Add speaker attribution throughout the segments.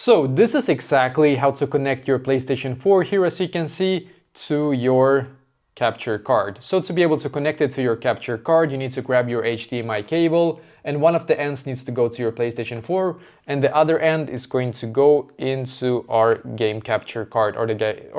Speaker 1: So this is exactly how to connect your PlayStation 4 here, as you can see, to your capture card. So to be able to connect it to your capture card, you need to grab your HDMI cable, and one of the ends needs to go to your PlayStation 4 and the other end is going to go into our game capture card, or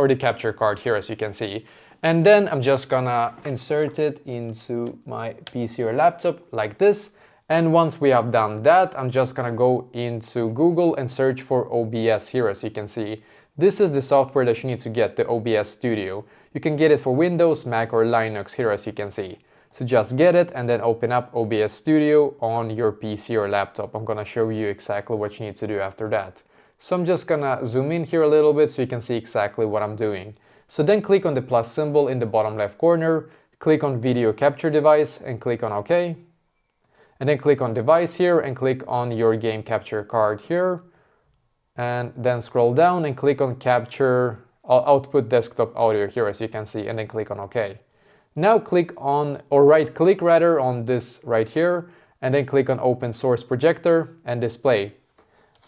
Speaker 1: the capture card here, as you can see. And then I'm just gonna insert it into my PC or laptop like this. And once we have done that, I'm just gonna go into Google and search for OBS here, as you can see. This is the software that you need to get, the OBS Studio. You can get it for Windows, Mac or Linux here, as you can see. So just get it and then open up OBS Studio on your PC or laptop. I'm gonna show you exactly what you need to do after that. So I'm just gonna zoom in here a little bit so you can see exactly what I'm doing. So then click on the plus symbol in the bottom left corner, click on Video Capture Device and click on OK. And then click on Device here and click on your game capture card here. And then scroll down and click on Capture Output Desktop Audio here, as you can see, and then click on OK. Now click on, or right click rather, on this right here, and then click on Open Source Projector and Display.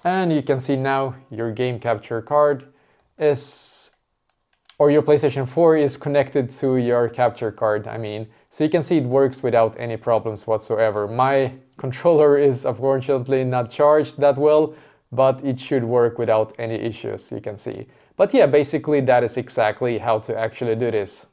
Speaker 1: And you can see now your game capture card is, or your PlayStation 4 is connected to your capture card, So you can see it works without any problems whatsoever. My controller is unfortunately not charged that well, but it should work without any issues, you can see. But yeah, basically that is exactly how to actually do this.